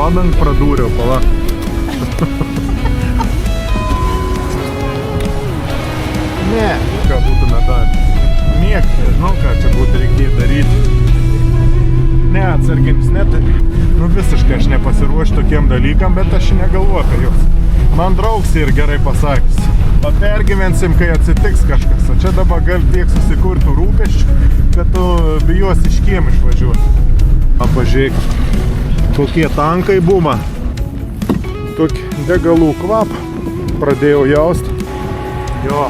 padang pradūriau, pala. Ne, ką būtume darę. Niek, nežinau, ką čia būtų reikėję daryti. Ne, atsarginis, net, visiškai aš nepasiruošiu tokiem dalykam, bet aš negalvoju apie juos. Man draugs ir gerai pasakys. Pergyvensim, kai atsitiks kažkas. O čia dabar gali tiek susikurti rūpesčių, kad tu bijos iš kiemų išvažiuoti. Pažiūrėk, kokie tankai būma. Tokį degalų kvapą pradėjau jausti. Jo.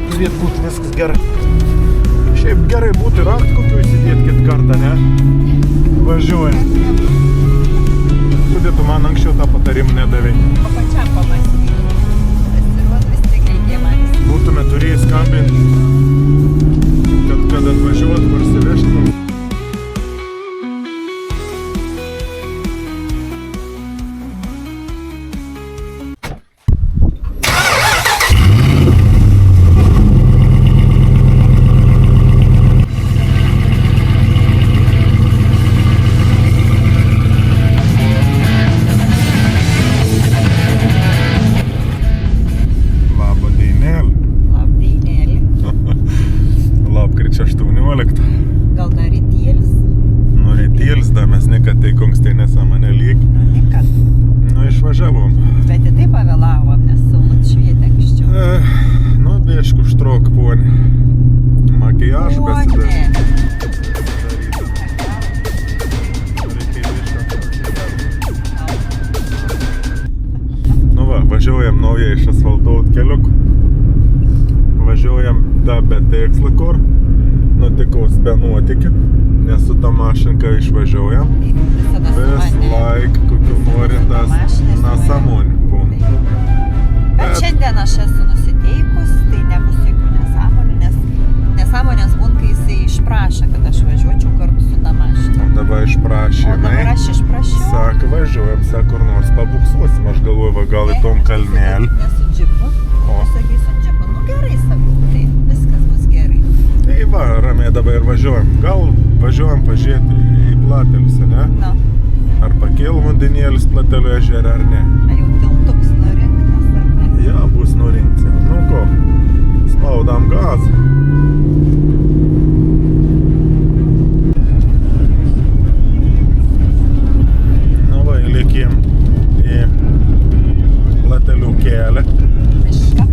Turėtų būti viskas gerai. Šiaip gerai būtų rakt kokių įsidėti kitą kartą, ne? Važiuojant. Kodėl tu man anksčiau tą patarimą nedavei? O pačiam pamąstyti. Pasiruot vis tik reikėjo manęs. Būtume turėjai skambinti, kad atvažiuot, parsivežti. Gal dar rytėlis? Nu, rytėlis, da mes nekad tai kongstai nesąmonė lyg. Nu, nekad. Nu, išvažiavom. Bet į tai pavėlavom, nes saulut švietė anksčiau. Nu, bieškų štrok, ponė. Makijažu pasidaryti. Nu va, važiuojam naujai išasfaltuot keliukų. Važiuojam da be tikslo kur. Nutikaus be nuotikį, nes su tą mašinką išvažiuojam. Vis laik, kokiu norintas nesąmonį būna. Bet šiandien aš esu nusiteikus, tai nebus jokių nesąmonių, nes nesąmonės būna, kai jisai išprašė, kad aš važiuočiau kartu su tą mašiną. Dabar išprašė, O dabar aš išprašiau. Sako, važiuojam, sako, kur nors pabuksuosim. Aš galvoju, va, gal į tom kalnelį. Ne su džipu. O. Sakai su džipu. Nu gerai, sakau, tai viskas bus gerai. Tai va, ramiai dabar ir važiuojam. Gal važiuojam pažiūrėti į Platelius, ne? Na. Ar pakėl vandenėlis Platelių ežerą, ar ne? Ar jau tiltuks nurinktas, ar ne? Ja, bus nurinkti. Nu ko, spaudam gazą. Nu va, įlėkim į Platelių kelią. Mišką.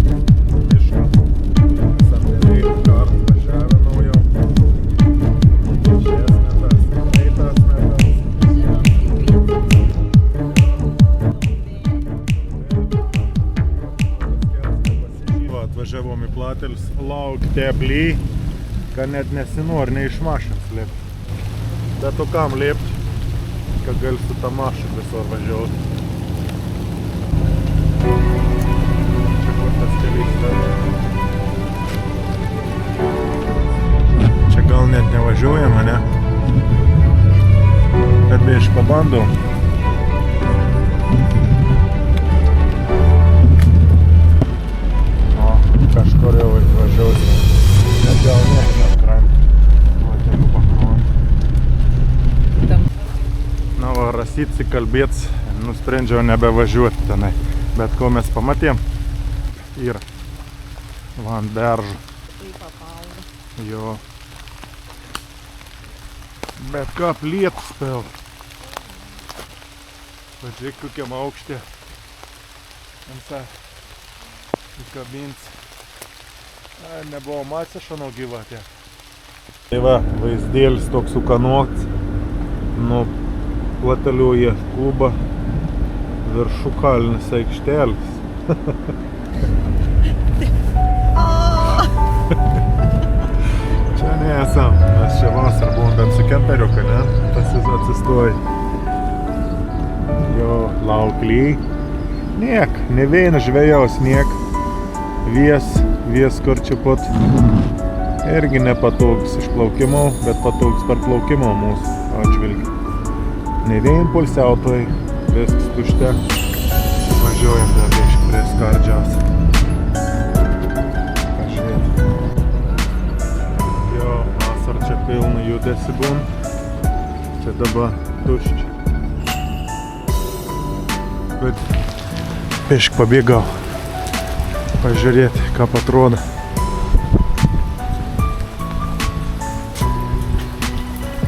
Atvažiavom į Platelius, laukti aplį, kad net nesinori, ne iš mašins lėpti. Bet o kam lėpti, kad gali su tą mašinu visur važiuoti. Čia kur tas keliais dar. Čia gal net nevažiuojama, ne? Bet bieš pabandom. Kažkur jau važiuosim. Bet gal ne, krantą. Vatėlių pakruom. Na va, rasyt kalbėts, nusprendžiau nebevažiuoti tenai. Bet ko mes pamatėm, yra van beržų. Jo. Bet ką plėtų spėl. Pažiūrėk, kokiam aukštė. Ant įkabins. Nebuvo matę šano gyvatė. Tai va, vaizdėlis toks sukanuots. Nu, Plateliuje klubą viršų kalnis aikštelis. Čia nesam. Mes čia vasar buvom bent su kemperiuka, ne? Tas jis atsistoja. Jo, laukliai. Niek, ne vien žvejaus, niek. Vies kur čia pat irgi nepatogus išplaukimo, bet patogus per plaukimo mūsų atžvilgi. Ne vien pulsiautojai, viskas tušte. Važiuojam dar biškį prie skardžiaus. Pažiūrėt. Jo, vasar čia pilna judesi būn. bet dabar tuščia. Bet bišk pabėgau pažiūrėti, kaip atrodo.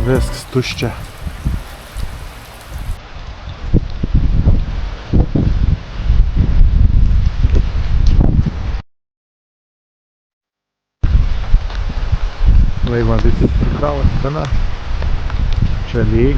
Viskas tuščia. Laivą visi prikravo spina. Čia lyg.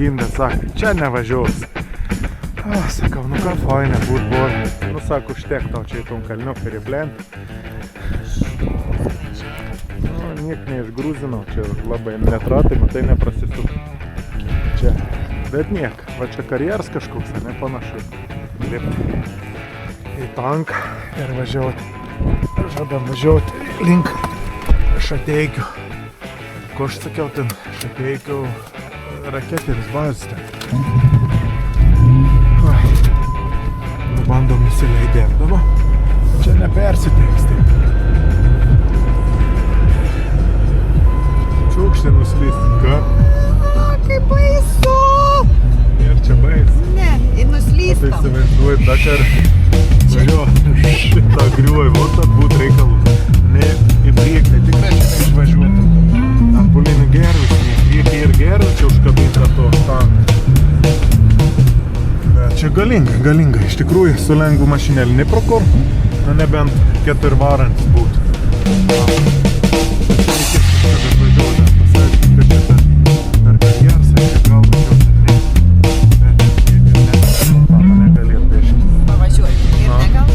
Bet sako, čia nevažiuos. Sakau, nu ką faina būt buvo. Nu sako, užtek tau čia į tom kalniuką riblent. Nu, niek neišgrūzinau, čia labai netratai, matai, neprasisuk. Čia, bet niek, va čia karjeras kažkoks, ne panašu. Lipti į tanką ir važiuoti. Žadam važiuoti link Šateikių. Ko aš sakiau, ten Šateikių raketinis bazės ten. Bandom įsileidėm dabar. Čia nepersiteiks taip. Čiūkštė nuslysti. Ką? Kaip baisu! Ir čia baisu. Ne, nuslystam. Tai įsivaizduoju, dakar važiuoju šitą griuoju, vot atbūt reikalų. Ne į priekį, tikrai čia neišvažiuotum. Atbulinių gervių, priekį ir gervių čia užkabinta to tanką. Bet čia galinga. Iš tikrųjų, su lengvu mašinėlį ne pro kur, nu nebent 4 varantis būtų. Reikės kad atvažiuoti, pasakyti, kad čia per karjersą čia gal važiuoti, ne? Bet jeigu negalėt pešti. Pavažiuoti ir negal.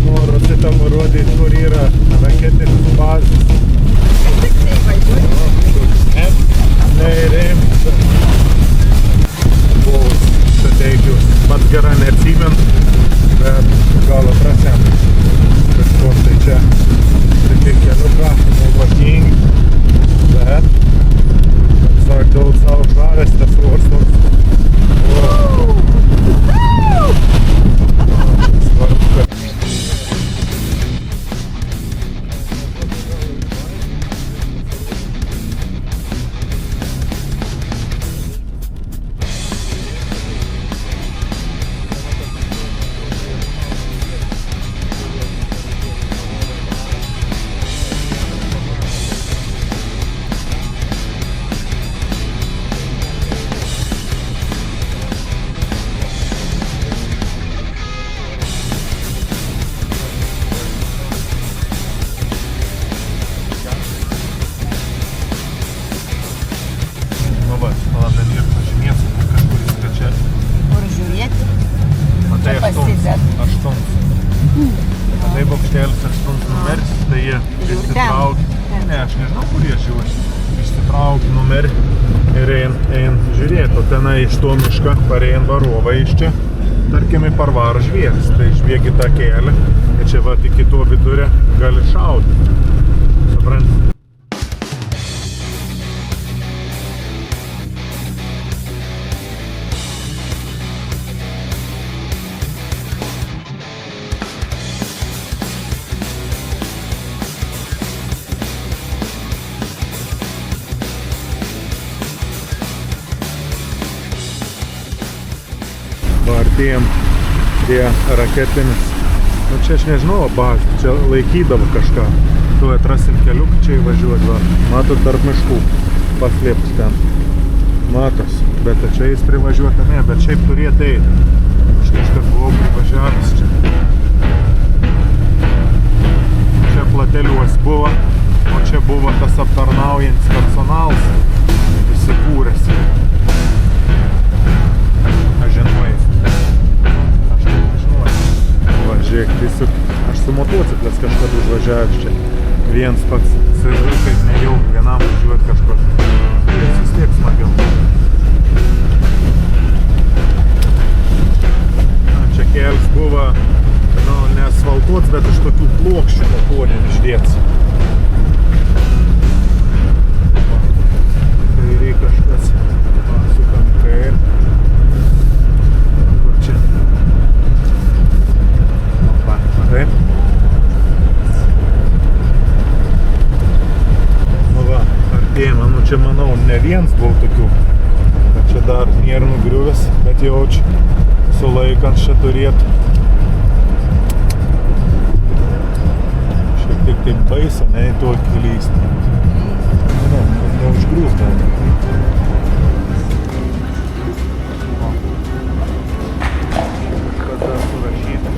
Noriu šitam rodyti, kur yra raketinis bazės. Neįrėms. Buvau Šateikius. Pats gerai neatsimint, bet gal atrasėm. Kažkur tai čia. Tokie keliuką, nuvatingi. Bet, kaip sakdavau, savo žavės, tas uostos. Svarbu, kad tai bokštelis 8 numeris, tai jie išsitraukia. Ne, aš nežinau, kur jie žiūri. Išsitraukia numerį ir ein žiūrėti. O tenai iš to mišką parein varovai iš čia. tarkim, į parvarą žvėris, tai žviegi tą kelią, ir čia va iki to vidurė gali šaudyti. Supranti? Va, artėjom prie raketinis. Nu, čia aš nežinau, bazė, čia laikydavo kažką. Tu atrasim keliuk, čia įvažiuot, va. Matot, tarp miškų paslėpus ten. Matos, bet čia jis privažiuoti, ne, bet šiaip turėtų eiti. Aš kažkas buvau privažiavęs čia. Čia plateliuos buvo, o čia buvo tas aptarnaujantis personalas įsikūręs. Žiūrėk, tiesiog aš su motociklės kažkada užvažiavęs čia. Viens pats kaip nejau vienam važiuot kažkur. Jis vis tiek smagiau. Čia kelias buvo, nu, neasfaltuots, bet iš tokių plokščių betoninių išdėts. Kairiai kažkas. Sukam kairį. Kur čia? Taip. Nu va, artėjame, nu čia manau ne viens buvo tokių, bet čia dar nėra nugriuvęs, bet jau čia sulaikant čia turėtų. Šiek tiek taip baisa, ne į to klysti. Nu, neužgriūs gal. Kada surašyti.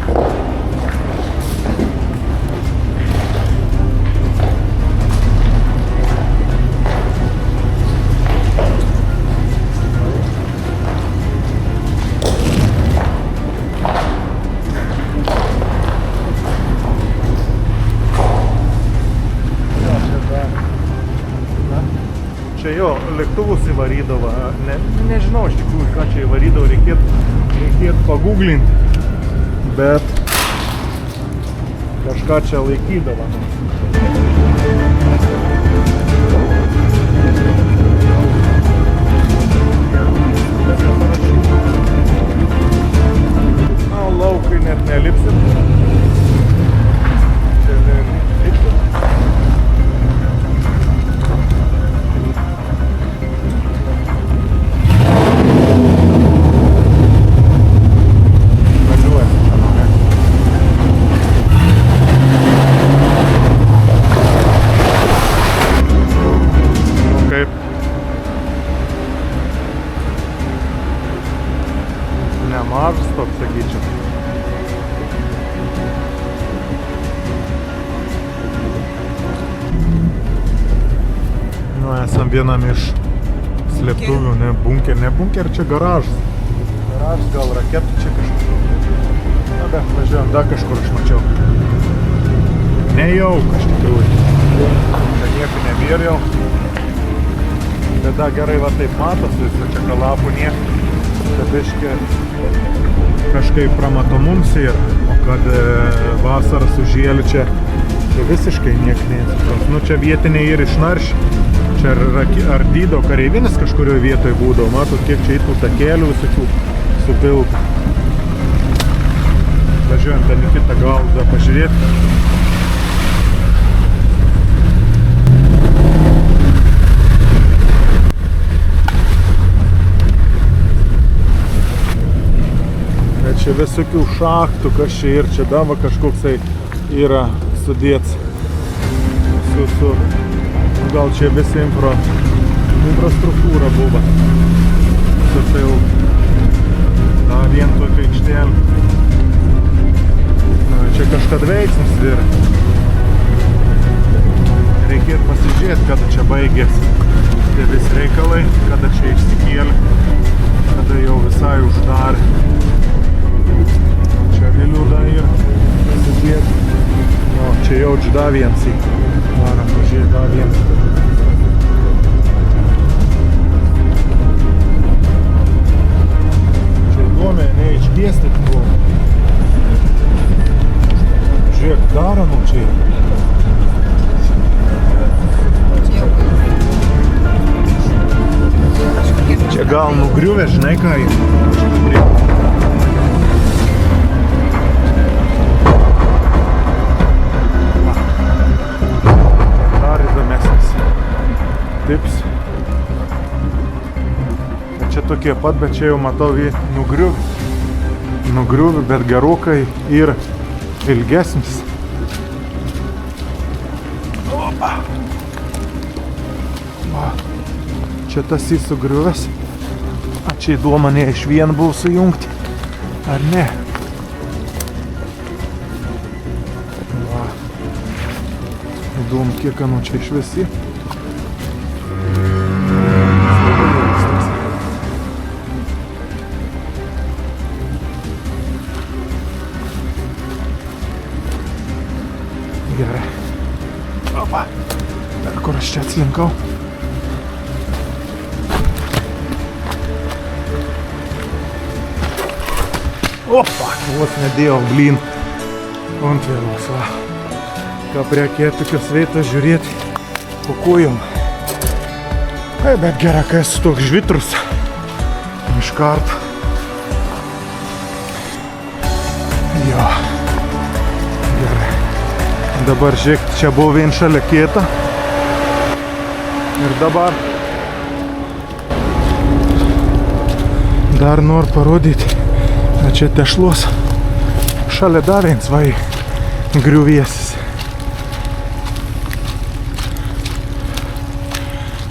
Čia jo, lėktuvus įvarydavo, nežinau iš tikrųjų, ką čia įvarydavo, reikėtų paguglinti, bet kažką čia laikydavo. Na, laukai net nelipsim. Čia nelipsim. Nemažas toks, sakyčiau. Nu, esam vienam iš slėptuvių, ne bunker, čia garažas. Garažas, gal raketų čia kažkur. Na, bet važiuojam, dar kažkur aš mačiau. Nejauk, iš tikrųjų. Čia nieko nebėr jau. Bet da gerai va taip matos, visą čia kalapų nieko. Kad aiškia kažkaip pramatomums yra, o kad vasarą sužėlė čia visiškai niek neįsipras. Nu čia vietiniai ir išnaršė. Čia ardydo kareivinis kažkurioje vietoje būdavo. Matot, kiek čia įtų takelių visokių supiltų. Važiuojam ten į kitą galą pažiūrėti. Čia visokių šachtų, kas čia ir čia dava kažkoksai yra sudėts su gal čia visa infrastruktūra buvo. Tai jau vien tokia aikštelė. Čia kažkada veiksmas yra. Reikėtų pasižiūrėti, kada čia baigėsi tie visi reikalai, kada čia išsikėlė, kada jau visai uždarė. Čia vėliau dar ir pasidėti. O, čia jau da viens į. Varam pažiūrėti da viens. Čia įdomi, ne išdėstyti čia gal nugriuvę, žinai ką jį. Dar įdomesnis tips. Čia tokie pat, bet čia jau matau jį nugriuvę, bet gerokai ir ilgesnis. Opa. Va. Čia tas jis sugriuvęs. A čia įdomu, ne iš vien buvo sujungti, ar ne? Va. Įdomu, kiek anu čia iš visi. Gerai. Opa. Dar kur aš čia atslinkau. Opa, vos nedėjau blyn. Ant vėlos, va. Ką prie tokios vietos žiūrėti po kojom. Bet gerai, kai esu toks žvitrus. Iš karto. Jo. Gerai. Dabar žiūrėk, čia buvo vien šalia kieta. Ir dabar dar noriu parodyti, kad čia tešlos šalia dar viens vai griuvėsis.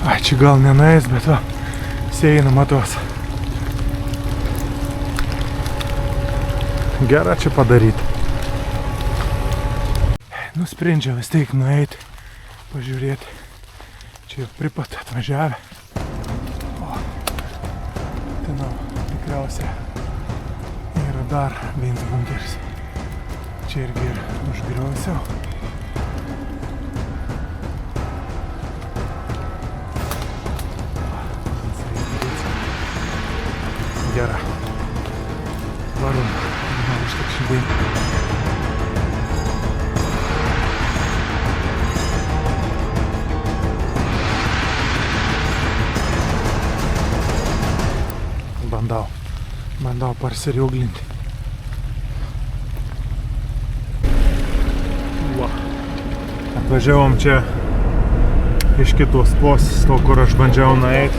Ai, čia gal nenais, bet va, sieina matos. Gera čia padaryti. Nusprendžiau vis tiek nueiti, pažiūrėti. Čia jau pripat atvažiavę. O, ten tikriausiai yra dar vienas bunkeris. Čia irgi užgriausiau. Gera. Varom. Užtek šiandien. Bandau parsiriuglinti. Atvažiavom čia iš kitos pusės, to kur aš bandžiau nueiti.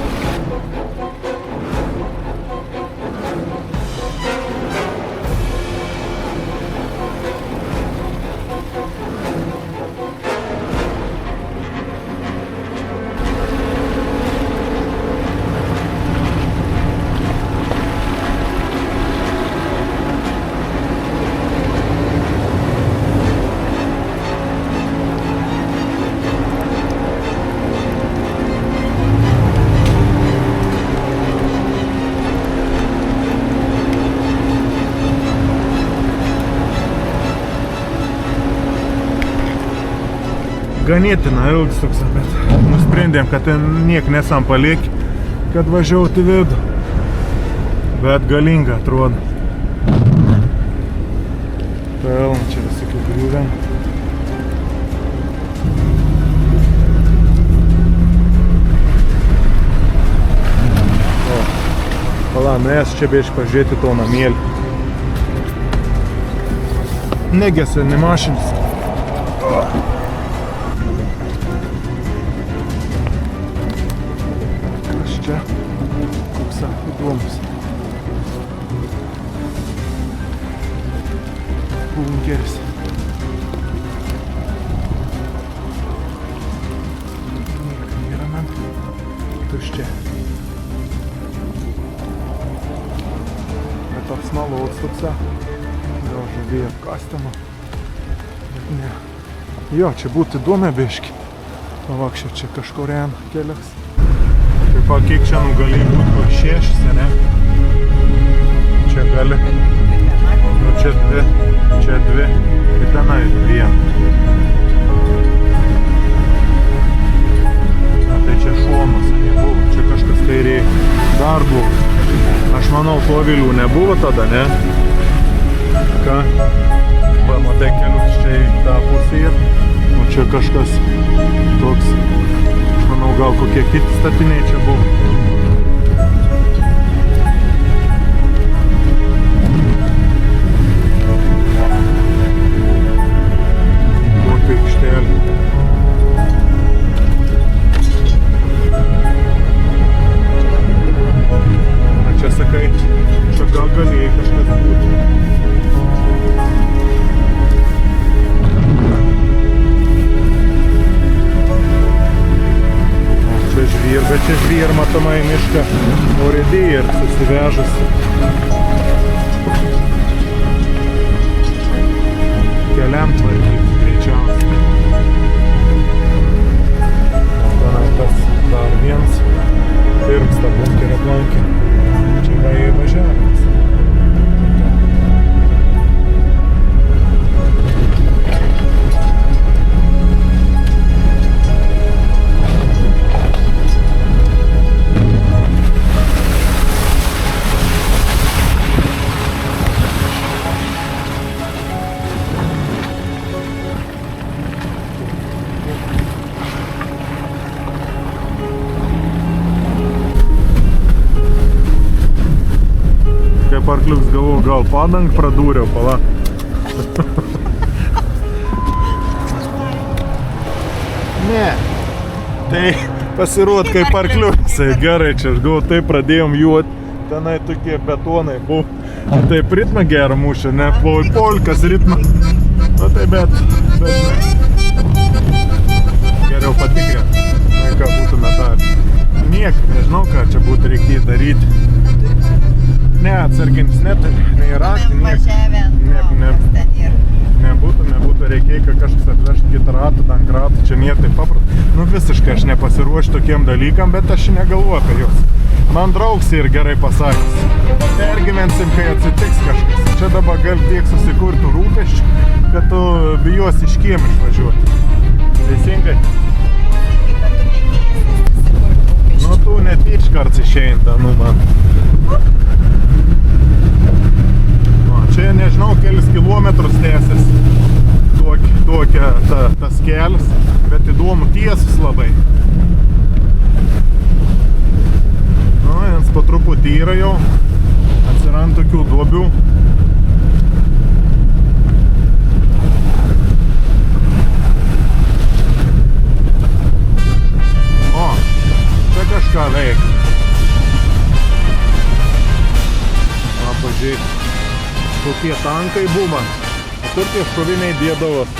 Ganėtina ilgas toks, bet nusprendėm, kad ten niek nesam palieki, kad važiuoti vidų. Bet galinga atrodo. Peln, čia visokių griuvėm. O, pala, nuės čia bėž pažiūrėti to namėlį. Negėsia, ne mašinis. Čia koks įdomus bunkeris. Nieko nėra man. Tuščia. Bet toks malus toks. Gal žadėjo apkastama. Bet ne. Jo, čia būtų įdomi biški. Pavakščia, čia kažkuriam kelias. Pa, kiek čia gali būti kur 6, ne? Čia gali. Nu, čia 2. Ir tenai 1. Na, tai čia šonas, nebuvo. Čia kažkas kairiai dar buvo. Aš manau, to vilių nebuvo tada, ne? Ką? Va, matai kelius čia į tą pusę ir. O čia kažkas toks. Manau, gal kokie kiti statiniai čia buvo. matomai mišką urėdija ir susivežus. Keliam tvarkyti greičiausiai. Tenai tas dar viens pirms tą bunkerį aplankė. Čia va įvažiavimas. Kaip arkliuks gavau, gal padang pradūriau, pala. Ne, tai pasiruot kaip arkliuks. Gerai, čia aš gavau, taip pradėjom juot, tenai tokie betonai buvo. Taip ritmą gerą mušė, ne, polkas ritmą. Na tai bet geriau patikrint, ką būtume dar. Niek, nežinau, ką čia būtų reikėję daryti. Ne, atsarginis, net nei raktį, nebūtų reikėję, kad kažkas atvežti kitą ratą, dank ratą, čia nėra taip paprasta. Nu visiškai aš nepasiruošiu tokiem dalykam, bet aš negalvoju apie juos. Man draugs ir gerai pasakys. Pergyvensim, kai atsitiks kažkas. Čia dabar gali tiek susikurti rūpesčių, kad tu bijosi iš kiemų išvažiuoti. Teisingai? Nu tu net iškarts išeina, nu man. Čia nežinau, kelis kilometrus tęsis tokia tas kelias, bet įdomu tiesus labai. Nu, jens po truputį yra jau, atsiranda tokių duobių. O, čia kažką veikia. O, pažiūrėk. Kokie tankai buvo. O kur tie šoviniai dėdavos?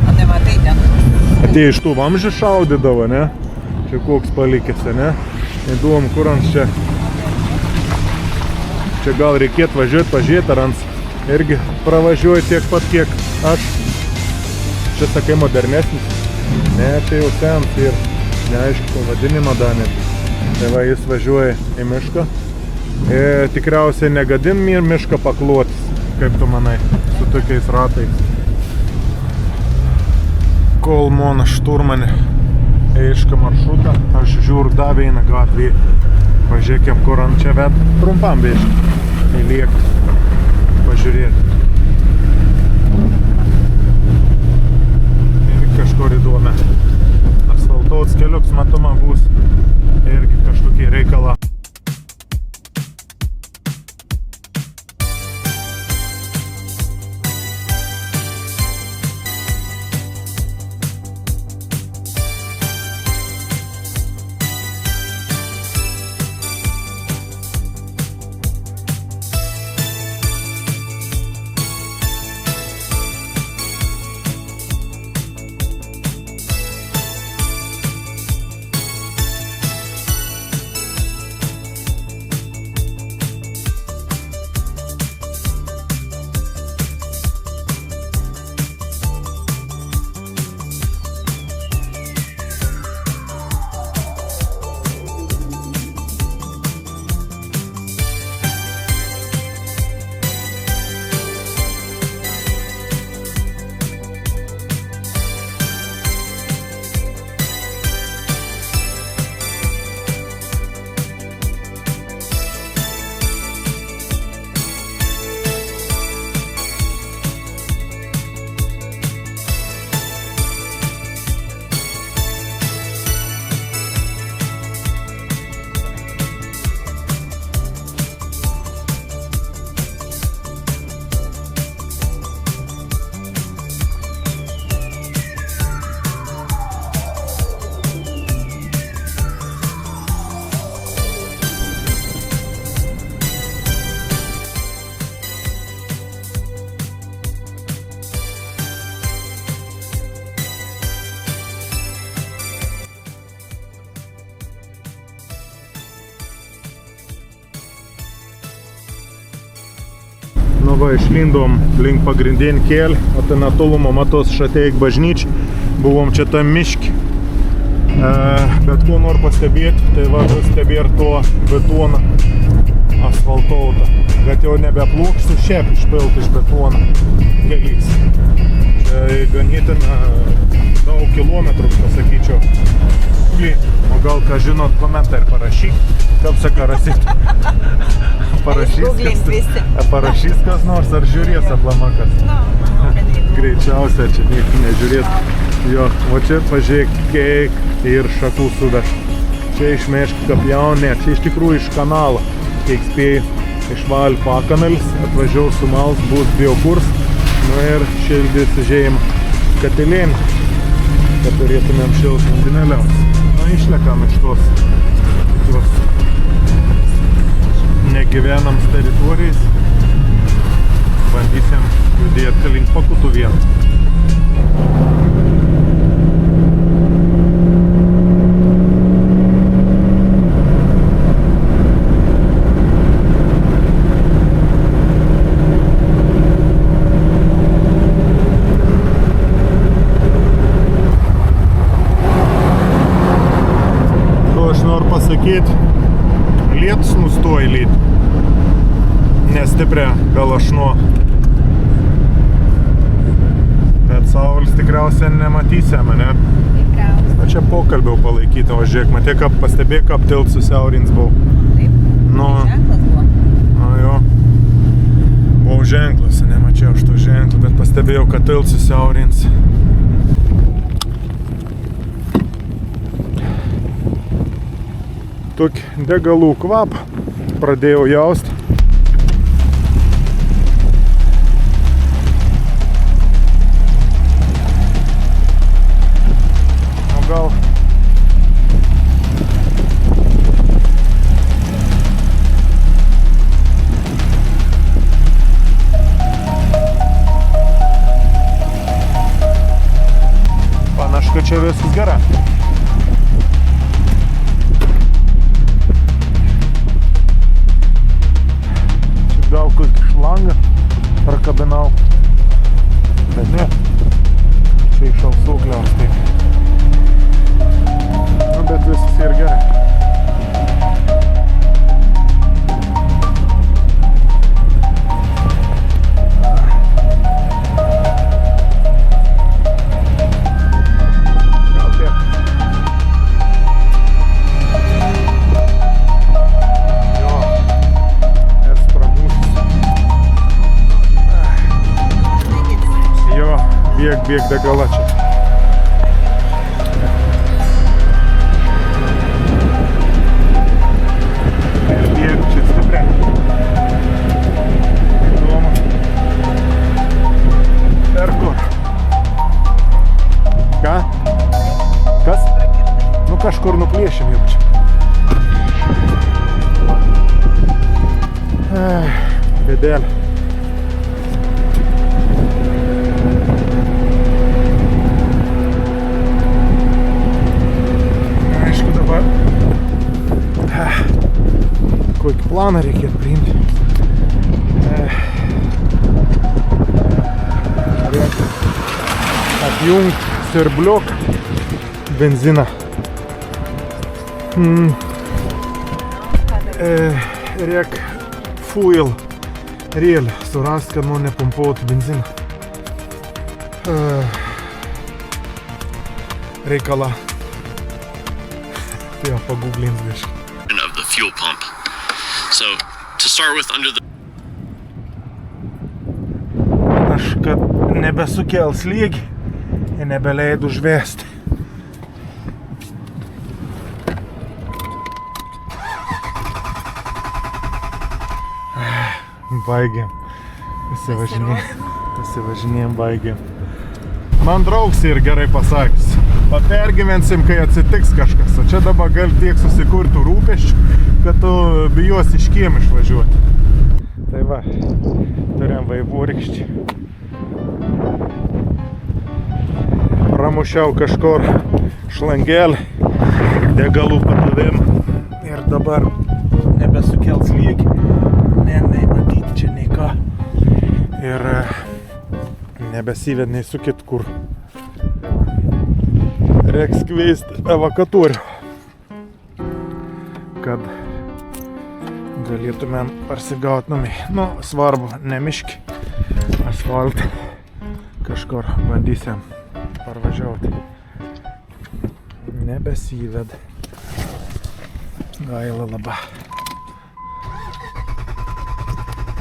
A tai matai ten. Atėjo iš tų vamzdžių šaudydavo, ne? Čia koks palikęs, ne? Įdomu, kur ant čia. Čia gal reikėtų važiuoti, pažiūrėti, ar ant irgi pravažiuoju tiek pat, kiek aš. Čia sakai modernesnis. Ne, čia jau sens ir neaišku pavadinimą danė. Tai va, jis važiuoja į mišką. Tikriausiai negadin mišką paklotis, kaip tu manai, su tokiais ratais. Kol mona šturmanė eiška maršrutą, aš žiūriu dar vieną gatvį. Pažiūrėkim, kur ant čia ved. Trumpam biškį įliek pažiūrėti. Ir kažkur įdomia. Asfaltuots keliuks matoma bus. Irgi kažkokie reikalą. Nu va, išlindom link pagrindinį kelią, o ten netolumo matos Šateik bažnyčia. Buvom čia tam miški. Bet ko noriu pastebėti, tai va, stebėr to betoną asfaltautą. Bet jau nebeplūksiu šiaip išpilt iš betoną keliais. Čia ganėtina daug kilometrų, pasakyčiau. O gal ką žinot, komentar parašyk, kaip saka rasit. Parašys kas nors, ar žiūrės aplamakas. Greičiausia, čia nieko nežiūrės. Jo, o čia pažiūrėk, kiek ir šakų suveš. Čia iš Meškių kapjaunė, čia iš tikrųjų iš kanalo. Kiek spėjai išvalį pakanalis, atvažiau sumals, bus biokurs, nu ir šildys žėjimą katilėnį, kad turėtumėm šilt vandenėliaus. Na, išlekam iš tos negyvenams teritorijais. Bandysim judėti link Pakutų vien. Lietus nustoja lyt. Nestipria galašnuo. Bet saulis tikriausiai nematysime, ne? Tikriausiai. O čia pokalbiau palaikyti, o žiūrėk, matė, kaip pastebėk, kaip tilt susiaurins buvau. Taip. Nu, Ženklas buvo. a, jo. Buvau ženklas, nemačiau aš to ženklų, bet pastebėjau, kad tilt susiaurins. Tokį degalų kvapą pradėjau jaust. O gal panašu, kad čia viskas gerai. Gal kokį šlangą prakabinau, bet ne, čia iš alsukliaus taip. Nu, bet viskas ir gerai. Gal tiek. Bėg degala čia. Ir bėg čia stipriai. Įdomu. Per kur? Ką? Kas? Nu kažkur nuplėšim jau čia. Bėdelė. Kokį planą reikėtų priimti. Reikia apjungti siurbliuką benziną. Reikia fuel rėlį surast, kad man nepumpuotų benziną. Reikala. Tai jau pagooglins biškai. Of the fuel pump. So to start with, under the Aš kad nebesukel slėgį ir nebeleidų žvesti. Baigėm. Pasivažinėjom, baigėm. Man draugs ir gerai pasakys. Papergyvensim, kai atsitiks kažkas. O čia dabar gali tiek susikurtų rūpesčių, kad tu bijos iš kiemų išvažiuoti. Tai va, turėjom vaivorykštį. Pramušiau kažkur šlangelį, degalų padavimą. Ir dabar nebesukels lygį. Nei matyti čia, nei ką. ir nebesived nei su kit kur. Reiks kviest evakatorių, kad galėtumėm parsigaut namai. Nu, svarbu, ne miški, asfaltą. Kažkur bandysim parvažiauti. Nebesived. Gaila labai.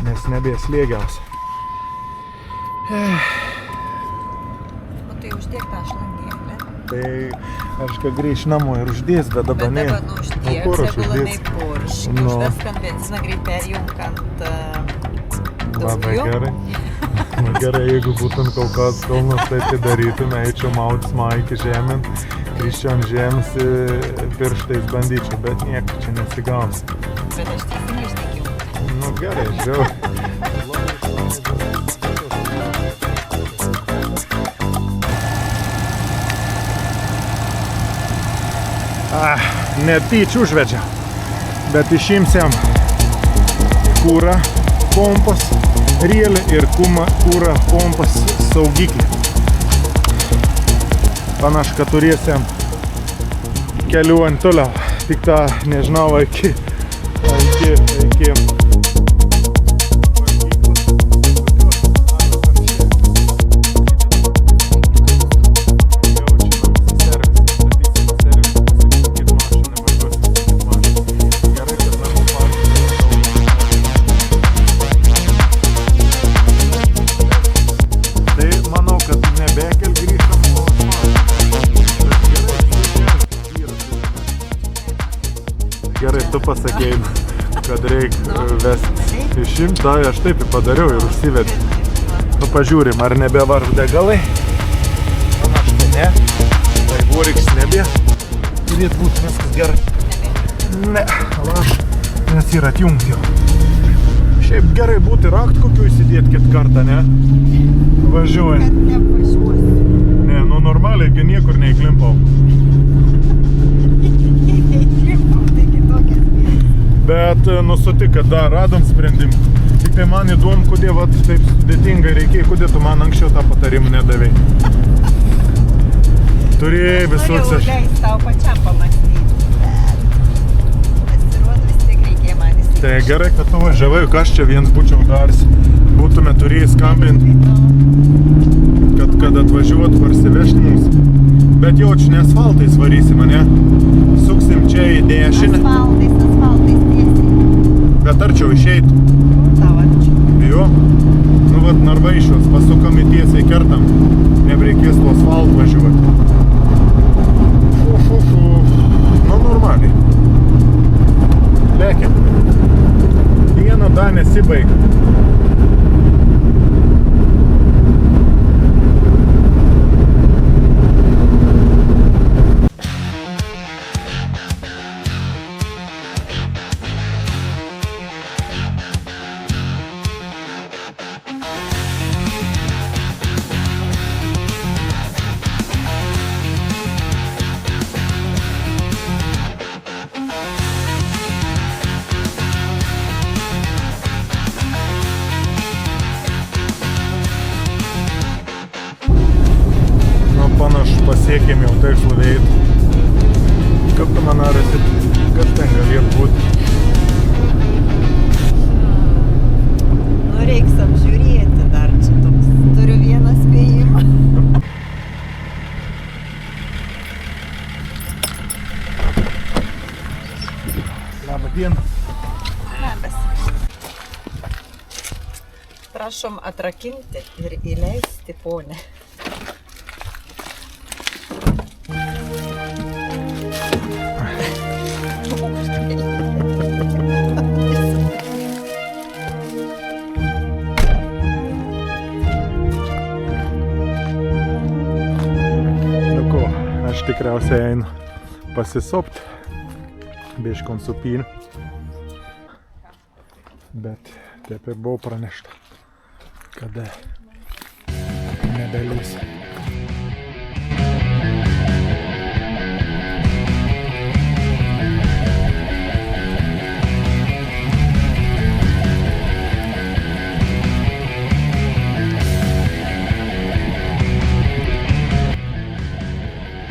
Nes nebės slėgiausia. O tai uždėk tą šlangėlę. Tai aš ką grįž namo ir uždės, bet dabar ne. Bet dabar uždėk, kur aš segulami uždės? purški, Nu. užveskant benziną greit perjunk ant Labai dujų. gerai. Nu, gerai, jeigu būtum Kaukazo kalnas, tai tai darytume, eičiau maudis maikį žemėn, grįžčiau ant žemės pirštais bandyčiau, bet nieko čia nesigaus. Bet aš teisingai išnekiau. Nu gerai, žiau. Netyčia užvedžiau, bet išimsiam kūrą, pompas, rielį ir kūrą, pompas, saugiklį. Panašu, kad turėsim keliuojant toliau, tik tą, nežinau, iki Gerai, tu pasakėjai, kad reikia vesti išimt, tai aš taip padariau ir užsivedė. Nu, pažiūrim, ar nebevaržu degalai. Panašu, tai ne. Tai voriks nebė. Turėtų būti viskas gerai. Ne, aš, nes yra atjungti jau. Šiaip gerai būti rakt kokiu įsidėti kitą kartą, ne? Važiuoja. Kad nevažiuosi. Ne, nu normaliai, gi niekur neįklimpau. Bet nusutik, kad dar radom sprendimą. Tik tai man įdomu, kodėl vat, taip sudėtingai reikėjo, kodėl tu man anksčiau tą patarimą nedavei. Turėjai visoks aš. Norėjau leist tau pačiam pamastyti, bet pasirodo vis tiek reikėjo man įsikišti. Tai gerai, kad tu važiavai, kas čia viens būčiau dars. Būtume turėjai skambinti, kad atvažiuot parsivežti mūsų. Bet jau čia ne asfaltais varysim, ne? Suksim čia į dešinę. Asfaltais tiesiai. Bet arčiau išeitų. Tau arčiau. Jo. Nu vat Narvaišos, pasukam į tiesiai kertam. Nebereikės to asfaltų važiuoti. Nu normaliai. Lekia. Diena dar nesibaig. Pasiekėm jau tikslų veidą. Kaip tu man arasi, kas ten galėtų būti? Nu, reiks apžiūrėti dar čia toks. Turiu vieną spėjimą. Labą dieną. Labas. Prašom atrakinti ir įleisti ponę. Aš tikriausiai einu pasisopt, biškon supynu, bet taip ir buvo pranešta, kad nebelys.